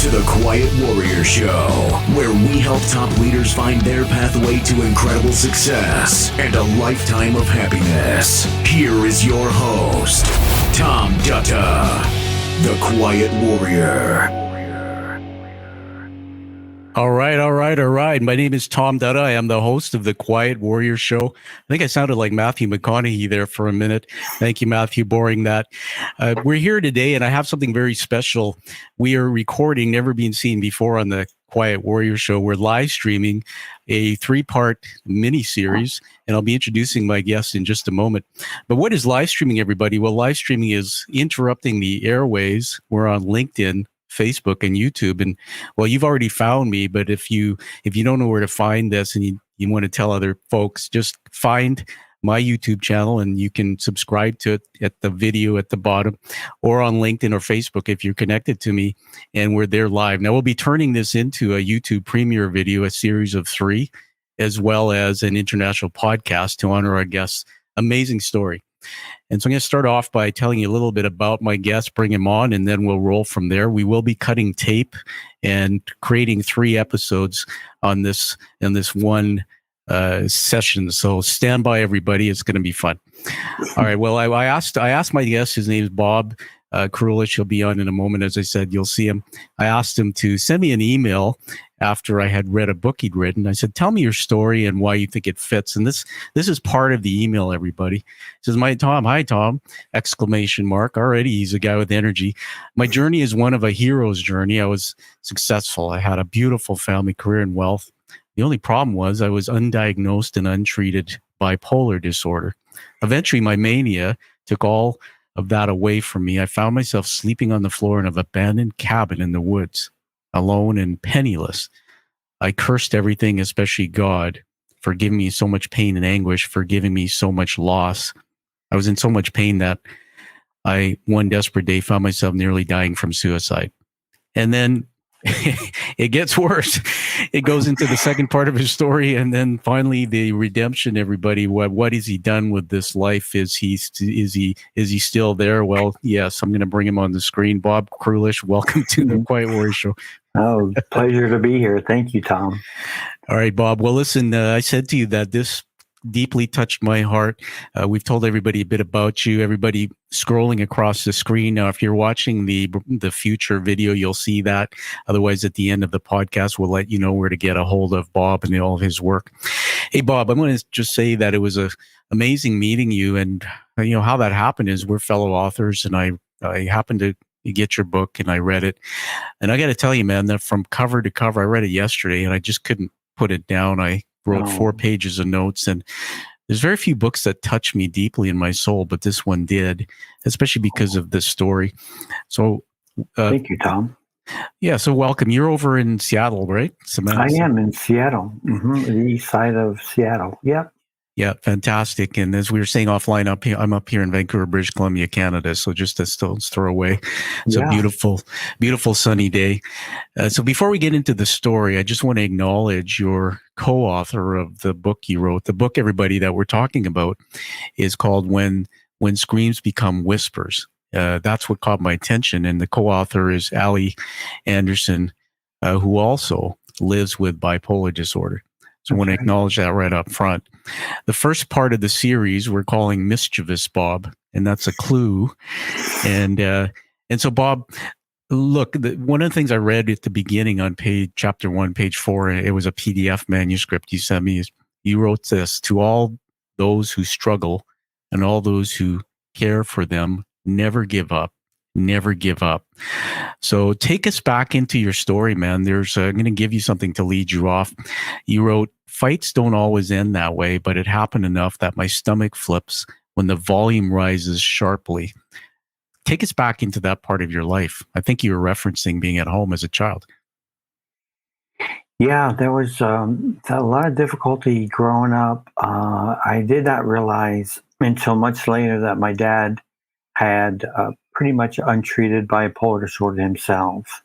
to the Quiet Warrior Show, where we help top leaders find their pathway to incredible success and a lifetime of happiness. Here is your host, Tom Dutta, the Quiet Warrior. All right. My name is Tom Dutta. I am the host of the Quiet Warrior Show. I think I sounded like Matthew McConaughey there for a minute. Thank you, Matthew, boring that. We're here today, and I have something very special. We are recording, never been seen before on the Quiet Warrior Show. We're live streaming a 3-part mini-series, and I'll be introducing my guest in just a moment. But what is live streaming, everybody? Well, live streaming is interrupting the airways. We're on LinkedIn, Facebook, and YouTube. And well, you've already found me, but if you don't know where to find this and you want to tell other folks, just find my YouTube channel and you can subscribe to it at the video at the bottom, or on LinkedIn or Facebook if you're connected to me, and we're there live. Now, we'll be turning this into a YouTube premiere video, a series of 3, as well as an international podcast to honor our guests. Amazing story. And so I'm going to start off by telling you a little bit about my guest, bring him on, and then we'll roll from there. We will be cutting tape and creating 3 episodes on this in this one session. So stand by, everybody. It's going to be fun. All right. Well, I asked my guest. His name is Bob Krulish. He'll be on in a moment. As I said, you'll see him. I asked him to send me an email after I had read a book he'd written. I said, tell me your story and why you think it fits. And this is part of the email, everybody. He says, hi, Tom, exclamation mark. Already, he's a guy with energy. My journey is one of a hero's journey. I was successful. I had a beautiful family, career, and wealth. The only problem was I was undiagnosed and untreated bipolar disorder. Eventually, my mania took all of that away from me. I found myself sleeping on the floor in an abandoned cabin in the woods, alone and penniless. I cursed everything, especially God, for giving me so much pain and anguish, for giving me so much loss. I was in so much pain that I, one desperate day, found myself nearly dying from suicide. And then it gets worse. It goes into the second part of his story, and then finally the redemption. Everybody, what has he done with this life? Is he still there? Well, yes. I'm going to bring him on the screen. Bob Krulish, welcome to the Quiet Warrior Show. Oh, pleasure to be here. Thank you, Tom. All right, Bob. Well, listen, I said to you that this deeply touched my heart. We've told everybody a bit about you. Everybody scrolling across the screen. Now, if you're watching the future video, you'll see that. Otherwise, at the end of the podcast, we'll let you know where to get a hold of Bob and all of his work. Hey, Bob, I'm going to just say that it was amazing meeting you. And you know how that happened is we're fellow authors, and I happened to get your book and I read it. And I got to tell you, man, that from cover to cover, I read it yesterday and I just couldn't put it down. I wrote 4 pages of notes, and there's very few books that touch me deeply in my soul, but this one did, especially because of this story. So, thank you, Tom. Yeah. So welcome. You're over in Seattle, right? I am in Seattle, the east side of Seattle. Yep. Yeah, fantastic. And as we were saying offline, I'm up here in Vancouver, British Columbia, Canada. So just a stone's throw away. It's a beautiful sunny day. So before we get into the story, I just want to acknowledge your co-author of the book you wrote. The book, everybody, that we're talking about is called When Screams Become Whispers. That's what caught my attention. And the co-author is Ali Anderson, who also lives with bipolar disorder. So I want to acknowledge that right up front. The first part of the series we're calling Mischievous, Bob, and that's a clue. And so, Bob, look, one of the things I read at the beginning on chapter 1, page 4, it was a PDF manuscript you sent me. You wrote this: to all those who struggle and all those who care for them, never give up. Never give up. So take us back into your story, man. I'm going to give you something to lead you off. You wrote, fights don't always end that way, but it happened enough that my stomach flips when the volume rises sharply. Take us back into that part of your life. I think you were referencing being at home as a child. Yeah, there was a lot of difficulty growing up. I did not realize until much later that my dad had pretty much untreated bipolar disorder himself.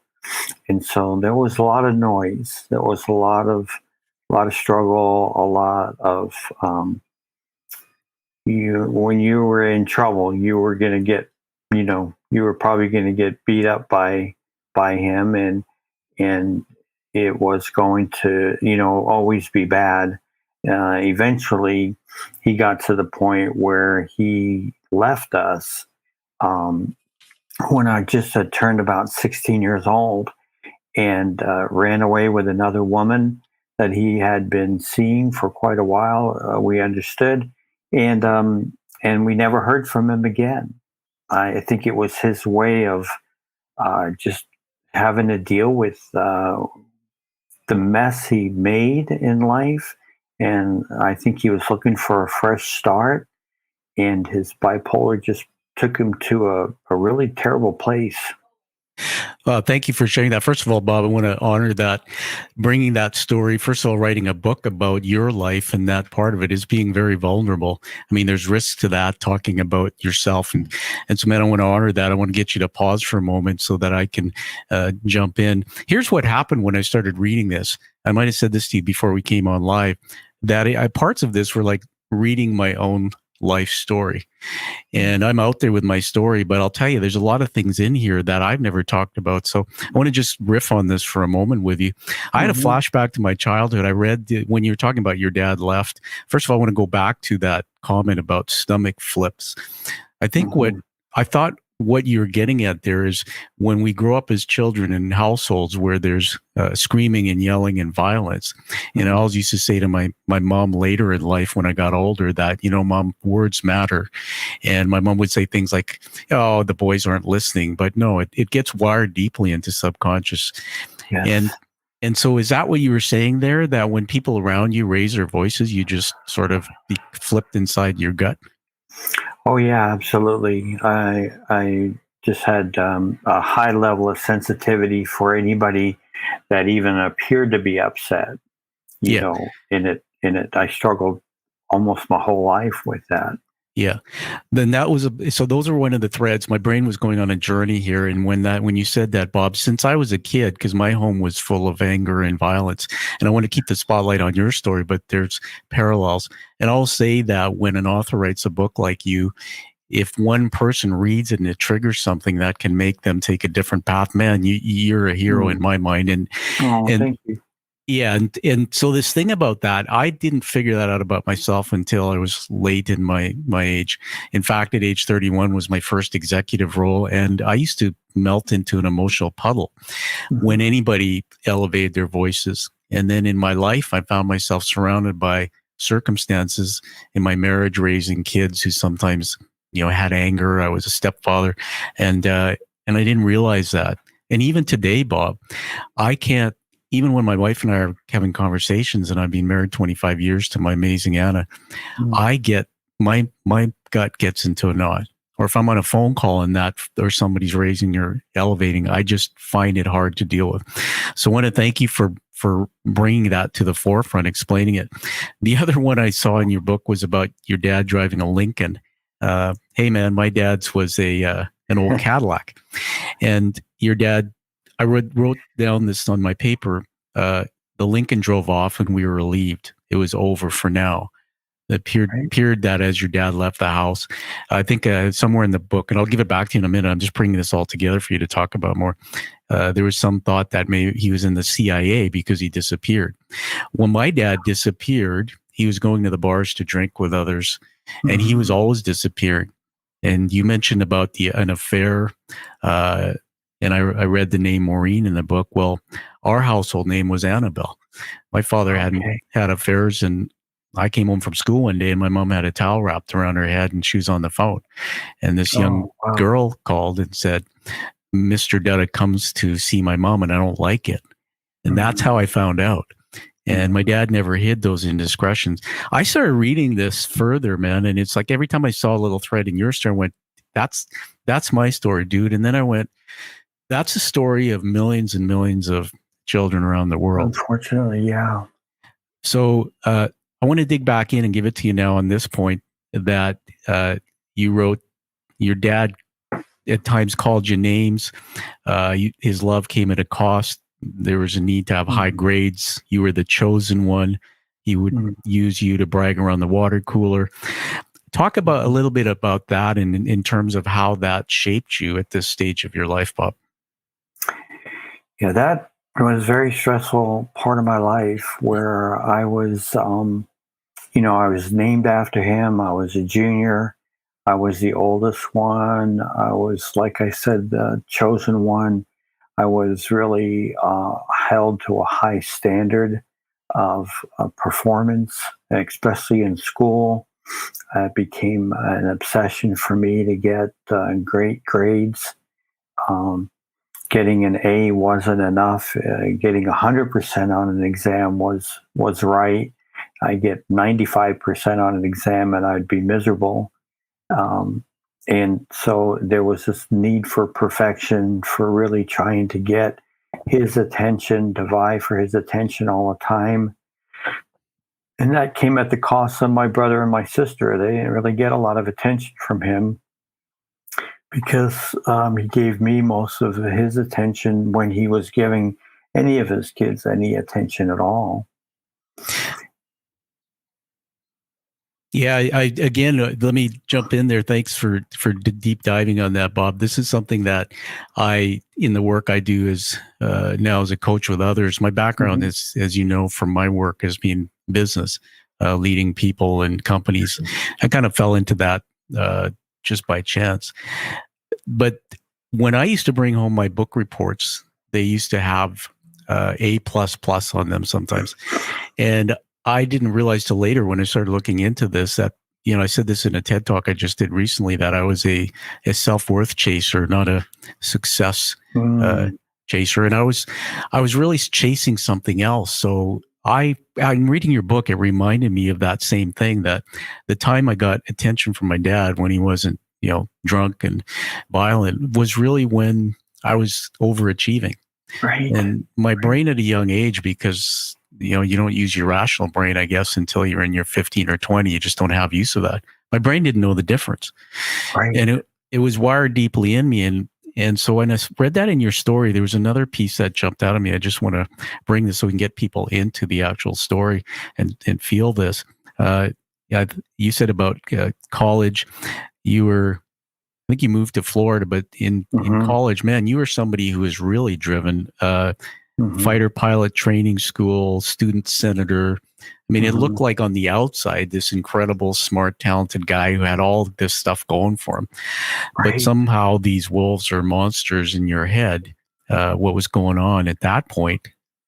And so there was a lot of noise. There was a lot of struggle, a lot of when you were in trouble, you were going to get, you were probably going to get beat up by him. And and it was going to, always be bad. Eventually, he got to the point where he left us um, when I just had turned about 16 years old, and ran away with another woman that he had been seeing for quite a while. We understood, and we never heard from him again. I think it was his way of just having to deal with the mess he made in life. And I think he was looking for a fresh start, and his bipolar just took him to a really terrible place. Thank you for sharing that. First of all, Bob, I want to honor that, bringing that story. First of all, writing a book about your life, and that part of it is being very vulnerable. I mean, there's risks to that, talking about yourself. And so, man, I want to honor that. I want to get you to pause for a moment so that I can jump in. Here's what happened when I started reading this. I might have said this to you before we came on live, that parts of this were like reading my own life story. And I'm out there with my story, but I'll tell you, there's a lot of things in here that I've never talked about. So I want to just riff on this for a moment with you. I had a flashback to my childhood. I read when you were talking about your dad left. First of all, I want to go back to that comment about stomach flips. I think what you're getting at there is when we grow up as children in households where there's screaming and yelling and violence. And I always used to say to my mom later in life when I got older that, Mom, words matter. And my mom would say things like, oh, the boys aren't listening. But no, it gets wired deeply into subconscious. Yes. And so is that what you were saying there, that when people around you raise their voices, you just sort of be flipped inside your gut? Oh yeah, absolutely. I just had a high level of sensitivity for anybody that even appeared to be upset. You know, in it. I struggled almost my whole life with that. Yeah. Then so those are one of the threads. My brain was going on a journey here. And when you said that, Bob, since I was a kid, because my home was full of anger and violence, and I want to keep the spotlight on your story, but there's parallels. And I'll say that when an author writes a book like you, if one person reads it and it triggers something that can make them take a different path, man, you're a hero in my mind. And thank you. Yeah. And so this thing about that, I didn't figure that out about myself until I was late in my age. In fact, at age 31 was my first executive role. And I used to melt into an emotional puddle when anybody elevated their voices. And then in my life, I found myself surrounded by circumstances in my marriage, raising kids who sometimes, had anger. I was a stepfather, and I didn't realize that. And even today, Bob, I can't. Even when my wife and I are having conversations, and I've been married 25 years to my amazing Anna, I get my gut gets into a knot. Or if I'm on a phone call and or somebody's raising or elevating, I just find it hard to deal with. So I want to thank you for bringing that to the forefront, explaining it. The other one I saw in your book was about your dad driving a Lincoln. Hey man, my dad's was an old Cadillac, and your dad. I wrote down this on my paper. The Lincoln drove off and we were relieved. It was over for now. It appeared that as your dad left the house, I think somewhere in the book, and I'll give it back to you in a minute. I'm just bringing this all together for you to talk about more. There was some thought that maybe he was in the CIA because he disappeared. When my dad disappeared, he was going to the bars to drink with others, and he was always disappearing. And you mentioned about an affair. And I read the name Maureen in the book. Well, our household name was Annabelle. My father hadn't had affairs, and I came home from school one day and my mom had a towel wrapped around her head and she was on the phone. And this young girl called and said, Mr. Dutta comes to see my mom and I don't like it. And that's how I found out. And my dad never hid those indiscretions. I started reading this further, man. And it's like every time I saw a little thread in your story, I went, that's my story, dude. And then I went, that's a story of millions and millions of children around the world. Unfortunately, yeah. So I want to dig back in and give it to you now on this point that you wrote, your dad at times called you names. His love came at a cost. There was a need to have high grades. You were the chosen one. He would use you to brag around the water cooler. Talk about a little bit about that and in terms of how that shaped you at this stage of your life, Bob. Yeah, that It was a very stressful part of my life where I was, I was named after him. I was a junior. I was the oldest one. I was, like I said, the chosen one. I was really held to a high standard of performance, especially in school. It became an obsession for me to get great grades. Um, Getting an A wasn't enough. Getting 100% on an exam was right. I get 95% on an exam and I'd be miserable. Um, and so there was this need for perfection, for really trying to get his attention, to vie for his attention all the time. And that came at the cost of my brother and my sister. They didn't really get a lot of attention from him because he gave me most of his attention when he was giving any of his kids any attention at all. Yeah, I again, let me jump in there. Thanks for deep diving on that, Bob. This is something that in the work I do as now as a coach with others. My background is, as you know, from my work as being business, leading people and companies. I kind of fell into that just by chance. But when I used to bring home my book reports, they used to have A++ on them sometimes, and I didn't realize till later when I started looking into this that, I said this in a TED talk I just did recently, that I was a self-worth chaser, not a success chaser. And I was really chasing something else. So I'm reading your book. It reminded me of that same thing, that the time I got attention from my dad when he wasn't, drunk and violent was really when I was overachieving. Right. And my brain at a young age, because you don't use your rational brain, I guess, until you're in your 15 or 20. You just don't have use of that. My brain didn't know the difference. Right. And it was wired deeply in me. And so when I read that in your story, there was another piece that jumped out at me. I just want to bring this so we can get people into the actual story and feel this. You said about college, I think you moved to Florida, but in college, man, you were somebody who was really driven. Fighter pilot training school, student senator. I mean, it looked like on the outside, this incredible, smart, talented guy who had all this stuff going for him. Right. But somehow these wolves or monsters in your head, what was going on at that point,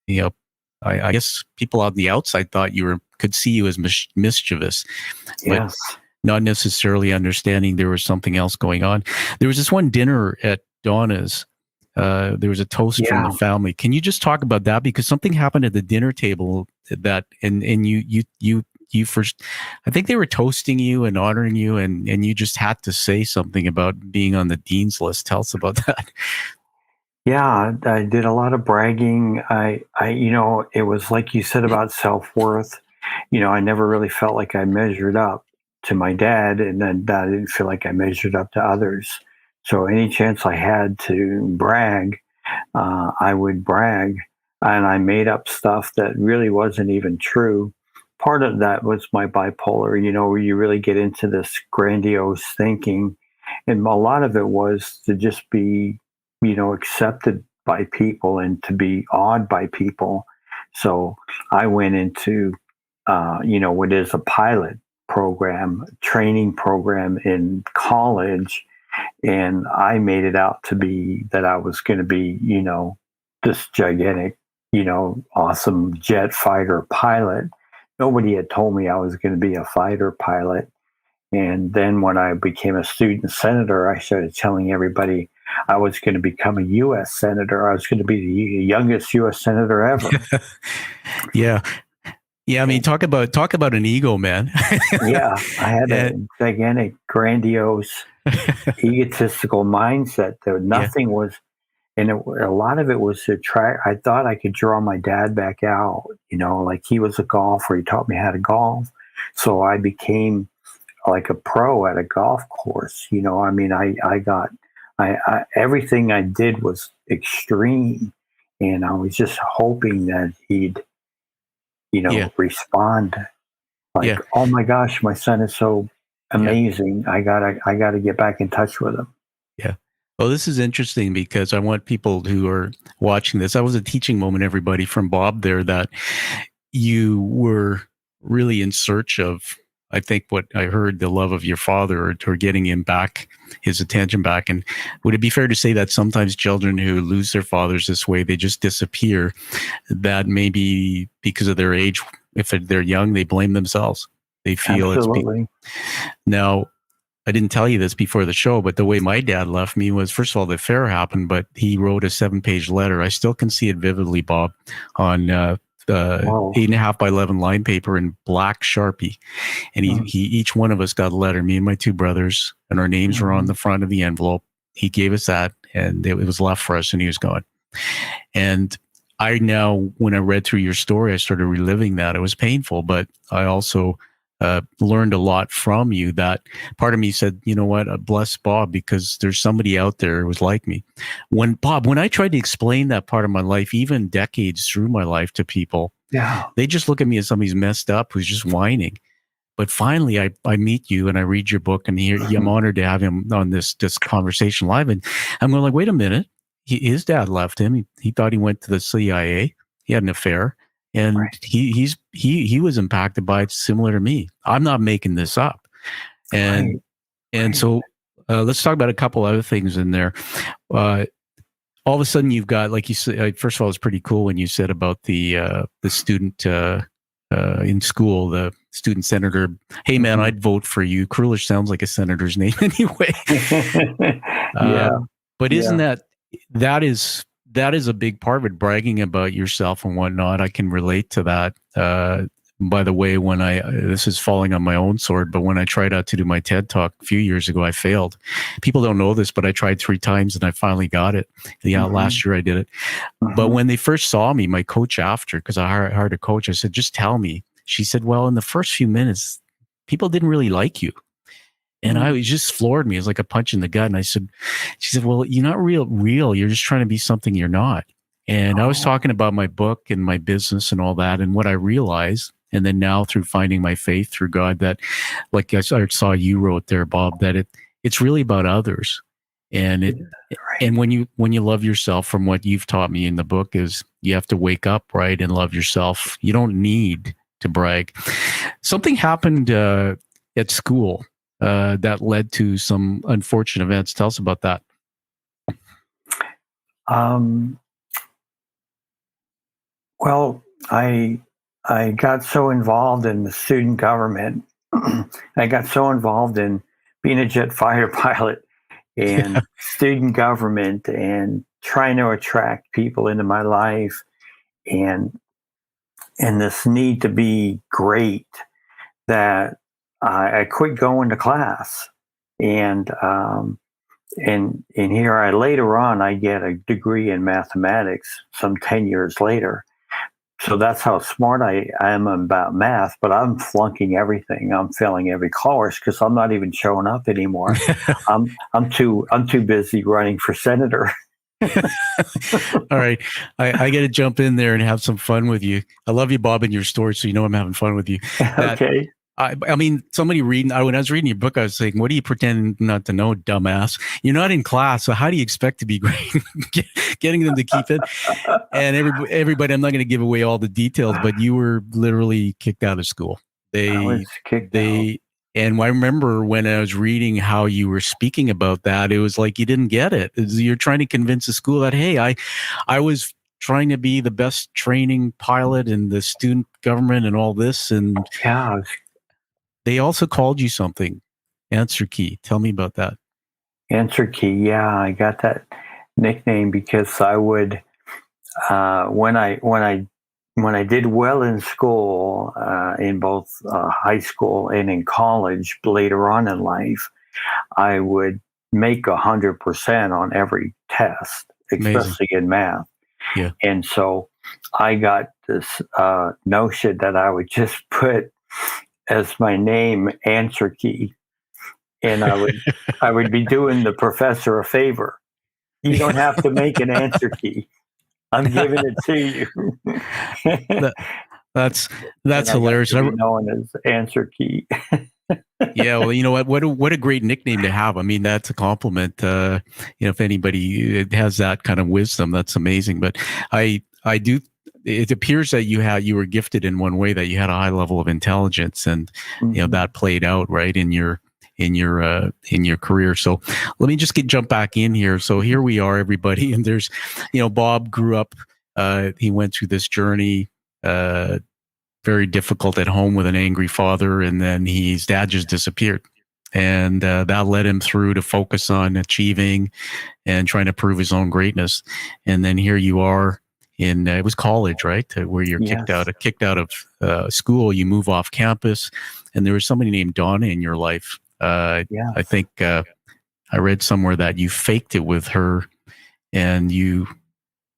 I guess people on the outside thought could see you as mischievous. Yes. But not necessarily understanding there was something else going on. There was this one dinner at Donna's. There was a toast from the family. Can you just talk about that? Because something happened at the dinner table and you first, I think they were toasting you and honoring you, and you just had to say something about being on the dean's list. Tell us about that. Yeah, I did a lot of bragging. It was like you said about self-worth. I never really felt like I measured up to my dad, and then I didn't feel like I measured up to others. So any chance I had to brag, I would brag, and I made up stuff that really wasn't even true. Part of that was my bipolar, where you really get into this grandiose thinking, and a lot of it was to just be, accepted by people and to be awed by people. So I went into, what is a pilot program, training program in college. And I made it out to be that I was going to be, this gigantic, awesome jet fighter pilot. Nobody had told me I was going to be a fighter pilot. And then when I became a student senator, I started telling everybody I was going to become a U.S. senator. I was going to be the youngest U.S. senator ever. Yeah. Yeah, I mean, talk about an ego, man. Yeah, I had a gigantic, grandiose, egotistical mindset. Nothing was, and a lot of it was to try. I thought I could draw my dad back out. Like he was a golfer. He taught me how to golf, so I became like a pro at a golf course. I everything I did was extreme, and I was just hoping that he'd respond like, oh my gosh, my son is so amazing. I gotta get back in touch with him. Yeah. Well, this is interesting because I want people who are watching this. That was a teaching moment, everybody, from Bob there, that you were really in search of, I think what I heard, the love of your father, or getting him back, his attention back. And would it be fair to say that sometimes children who lose their fathers this way, they just disappear, that maybe because of their age, if they're young, they blame themselves. They feel Absolutely. Now, I didn't tell you this before the show, but the way my dad left me was, first of all, the affair happened, but he wrote a 7-page letter. I still can see it vividly, Bob, on 8.5 by 11 line paper in black Sharpie. And each one of us got a letter, me and my two brothers, and our names were on the front of the envelope. He gave us that, and it was left for us, and he was gone. And I now, when I read through your story, I started reliving that. It was painful, but I also learned a lot from you. That part of me said, you know what, bless Bob, because there's somebody out there who was like me. When I tried to explain that part of my life, even decades through my life, to people, they just look at me as somebody who's messed up, who's just whining. But finally, I meet you and I read your book, and I'm honored to have him on this conversation live. And I'm going like, wait a minute. His dad left him. He thought he went to the CIA. He had an affair. And he was impacted by it similar to me. I'm not making this up. And so let's talk about a couple other things in there. All of a sudden you've got, like you said, first of all, it's pretty cool when you said about the student in school, the student senator. Hey man, I'd vote for you. Krulish sounds like a senator's name anyway. But isn't that is a big part of it, bragging about yourself and whatnot. I can relate to that. By the way, this is falling on my own sword, but when I tried out to do my TED Talk a few years ago, I failed. People don't know this, but I tried 3 times and I finally got it. Last year I did it. But when they first saw me, my coach after, because I hired a coach, I said, just tell me. She said, well, in the first few minutes, people didn't really like you. And I was just floored me. It was like a punch in the gut. And she said, well, you're not real. You're just trying to be something you're not. And I was talking about my book and my business and all that. And what I realized, and then now through finding my faith through God, that, like I saw you wrote there, Bob, that it's really about others. And and when you love yourself, from what you've taught me in the book, is you have to wake up, right, and love yourself. You don't need to brag. Something happened at school that led to some unfortunate events. Tell us about that. Well, I got so involved in the student government. I got so involved in being a jet fighter pilot and student government and trying to attract people into my life, and this need to be great, that I quit going to class. And here later on, I get a degree in mathematics some 10 years later. So that's how smart I am about math, but I'm flunking everything. I'm failing every course because I'm not even showing up anymore. I'm too busy running for senator. All right. I got to jump in there and have some fun with you. I love you, Bob, and your story, so you know I'm having fun with you. Okay. I mean, somebody when I was reading your book, I was saying, what are you pretending not to know, dumbass? You're not in class, so how do you expect to be great? Getting them to keep it. And everybody, I'm not going to give away all the details, but you were literally kicked out of school. I was kicked out. And I remember when I was reading how you were speaking about that, it was like you didn't get it. You're trying to convince the school that, hey, I was trying to be the best training pilot in the student government and all this. And they also called you something, Answer Key. Tell me about that. Answer Key. Yeah, I got that nickname because I would, when I did well in school, in both high school and in college, later on in life, I would make 100% on every test, especially in math. Yeah. And so I got this notion that I would just put as my name Answer Key, and I would be doing the professor a favor. You don't have to make an answer key. I'm giving it to you. That's hilarious. Known as Answer Key. Yeah, well, you know what? What a great nickname to have. I mean, that's a compliment. If anybody has that kind of wisdom, that's amazing. But I do. It appears that you were gifted in one way, that you had a high level of intelligence, and Mhm. that played out right in your career. So let me just jump back in here. So here we are, everybody, and there's, Bob grew up. He went through this journey. Very difficult at home with an angry father, and then his dad just disappeared, and that led him through to focus on achieving and trying to prove his own greatness. And then here you are in it was college, right, where you're Yes. kicked out of school. You move off campus, and there was somebody named Donna in your life. Yes. I think I read somewhere that you faked it with her, and you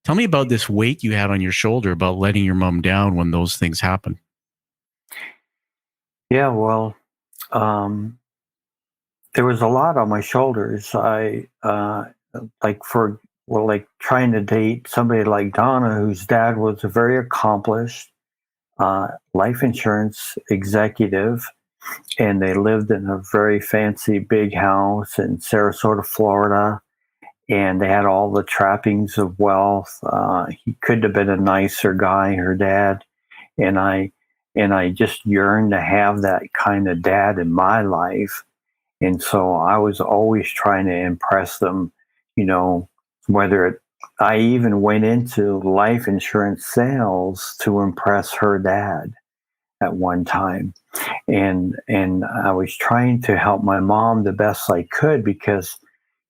tell me about this weight you had on your shoulder about letting your mom down when those things happen. Yeah. Well, um, there was a lot on my shoulders. I like trying to date somebody like Donna, whose dad was a very accomplished life insurance executive, and they lived in a very fancy big house in Sarasota, Florida, and they had all the trappings of wealth. He couldn't have been a nicer guy, her dad, and I just yearned to have that kind of dad in my life. And so I was always trying to impress them, you know, whether it, I even went into life insurance sales to impress her dad at one time. And I was trying to help my mom the best I could, because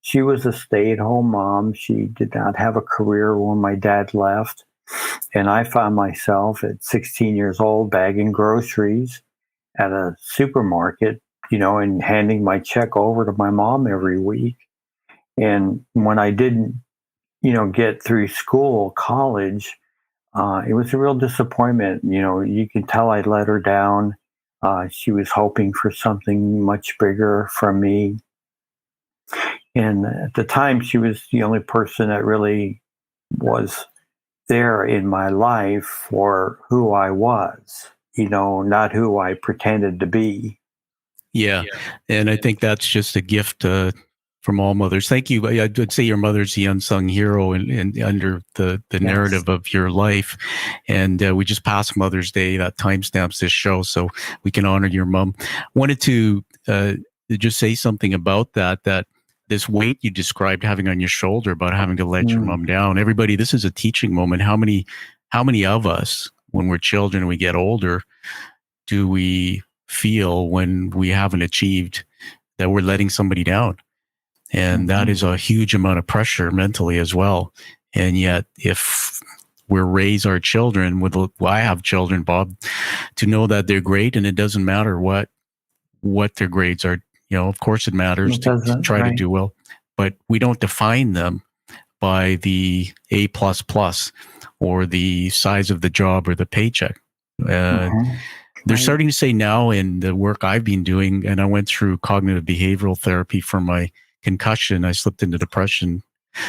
she was a stay-at-home mom. She did not have a career when my dad left. And I found myself at 16 years old bagging groceries at a supermarket, and handing my check over to my mom every week. And when I didn't, get through school, college, it was a real disappointment. You can tell I let her down. She was hoping for something much bigger from me. And at the time, she was the only person that really was there in my life for who I was, not who I pretended to be. Yeah. And I think that's just a gift from all mothers. Thank you. I would say your mother's the unsung hero and under the Yes. narrative of your life. And we just passed Mother's Day. That timestamps this show, so we can honor your mom. Wanted to just say something about that this weight you described having on your shoulder, about having to let your mom down. Everybody, this is a teaching moment. How many of us, when we're children and we get older, do we feel when we haven't achieved, that we're letting somebody down? And that is a huge amount of pressure mentally as well. And yet, if we raise our children with, well, I have children, Bob, to know that they're great, and it doesn't matter what their grades are. Of course it matters to try to do well, but we don't define them by the A++ or the size of the job or the paycheck. They're starting to say now, in the work I've been doing, and I went through cognitive behavioral therapy for my concussion. I slipped into depression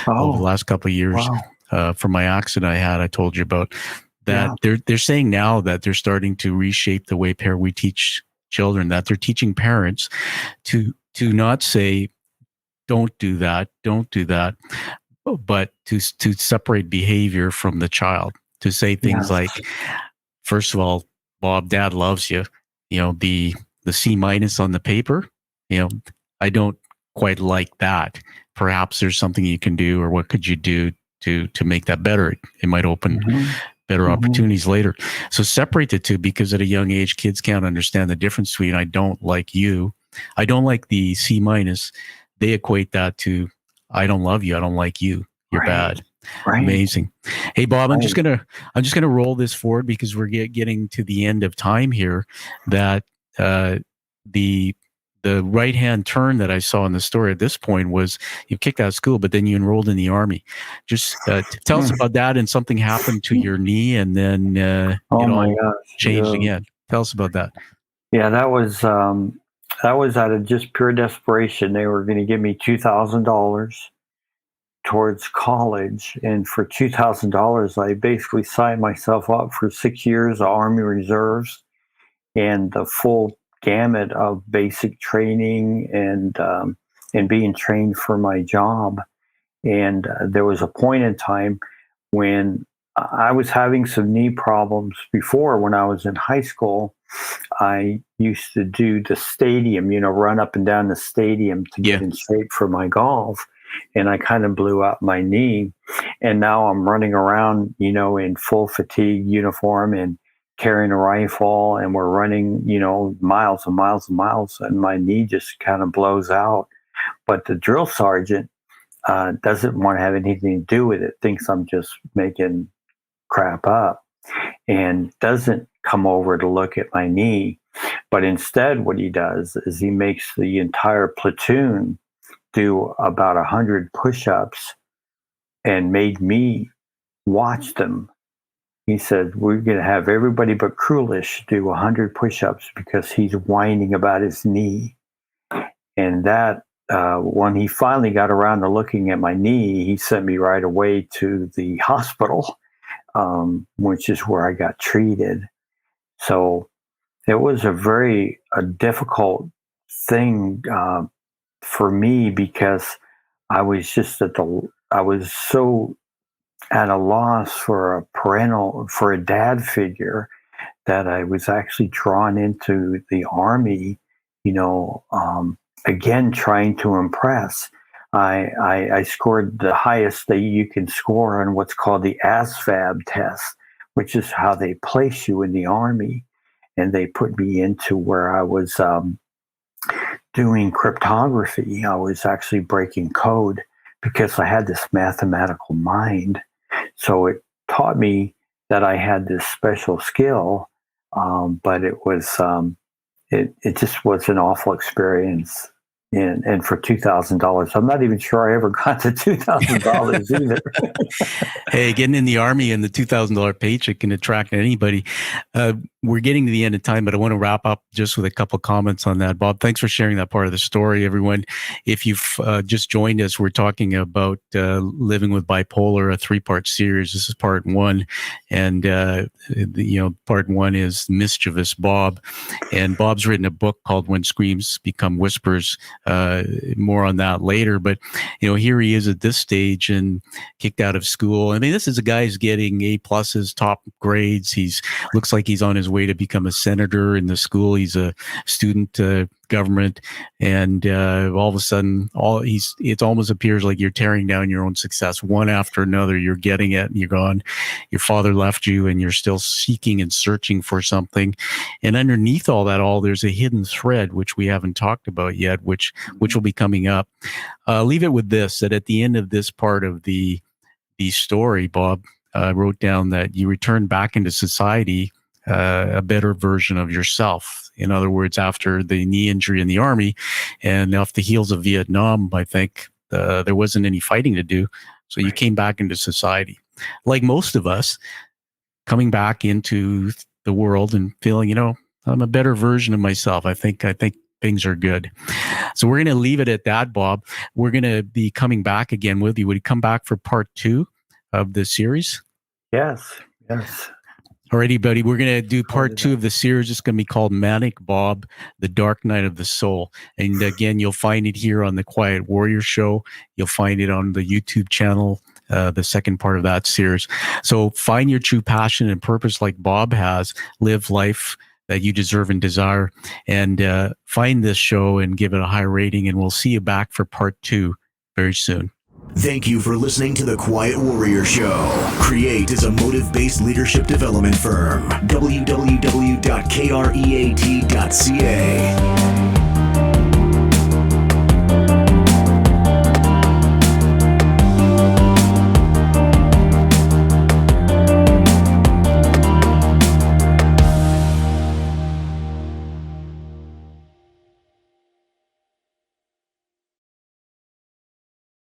over the last couple of years from my accident I had. I told you about that. Yeah. They're saying now that they're starting to reshape the way we teach children, that they're teaching parents to not say, don't do that, but to separate behavior from the child, to say things like, first of all, Bob, Dad loves you. The C- on the paper, I don't quite like that. Perhaps there's something you can do, or what could you do to make that better? It might open better opportunities later. So separate the two, because at a young age, kids can't understand the difference between I don't like you. I don't like the C-. They equate that to I don't love you. I don't like you. You're bad. Right. Amazing. Hey, Bob, I'm just gonna roll this forward, because we're getting to the end of time here. That the right-hand turn that I saw in the story at this point was you kicked out of school, but then you enrolled in the Army. Just tell us about that. And something happened to your knee, and then it all changed again. Tell us about that. Yeah, that was out of just pure desperation. They were going to give me $2,000 towards college, and for $2,000, I basically signed myself up for 6 years of Army Reserves and the full gamut of basic training and being trained for my job. And there was a point in time when I was having some knee problems before. When I was in high school, I used to do the stadium, run up and down the stadium to get in shape for my golf. And I kind of blew out my knee. And now I'm running around, in full fatigue uniform and carrying a rifle. And we're running, miles and miles and miles. And my knee just kind of blows out. But the drill sergeant doesn't want to have anything to do with it, thinks I'm just making crap up, and doesn't come over to look at my knee. But instead, what he does is he makes the entire platoon do about 100 push-ups and made me watch them. He said, we're going to have everybody but Krulish do 100 push-ups because he's whining about his knee. And that, when he finally got around to looking at my knee, he sent me right away to the hospital, which is where I got treated. So it was a very difficult thing for me, because I was so at a loss for a dad figure, that I was actually drawn into the Army, again, trying to impress. I scored the highest that you can score on what's called the ASVAB test, which is how they place you in the Army. And they put me into where I was doing cryptography. I was actually breaking code because I had this mathematical mind. So it taught me that I had this special skill, but it was it just was an awful experience. And for $2,000, I'm not even sure I ever got the $2,000 either. Hey, getting in the Army and the $2,000 paycheck can attract anybody. We're getting to the end of time, but I want to wrap up just with a couple comments on that. Bob, thanks for sharing that part of the story, everyone. If you've just joined us, we're talking about living with bipolar, a 3-part series. This is part 1. And, part 1 is Mischievous Bob. And Bob's written a book called When Screams Become Whispers. More on that later. But, here he is at this stage and kicked out of school. I mean, this is a guy who's getting A+, top grades. Looks like he's on his way to become a senator in the school. He's a student government, and all of a sudden, it almost appears like you're tearing down your own success one after another. You're getting it, and you're gone. Your father left you, and you're still seeking and searching for something. And underneath all that, there's a hidden thread which we haven't talked about yet, which will be coming up. Leave it with this: that at the end of this part of the story, Bob wrote down that you return back into society a better version of yourself. In other words, after the knee injury in the Army and off the heels of Vietnam, I think there wasn't any fighting to do. So you came back into society. Like most of us, coming back into the world and feeling, I'm a better version of myself. I think things are good. So we're going to leave it at that, Bob. We're going to be coming back again with you. Would you come back for part 2 of the series? Yes. Alrighty, buddy. We're going to do part 2 of the series. It's going to be called Manic Bob, The Dark Night of the Soul. And again, you'll find it here on the Quiet Warrior Show. You'll find it on the YouTube channel, the second part of that series. So find your true passion and purpose like Bob has. Live life that you deserve and desire. And find this show and give it a high rating. And we'll see you back for part 2 very soon. Thank you for listening to The Quiet Warrior Show. Create is a motive-based leadership development firm. www.kreat.ca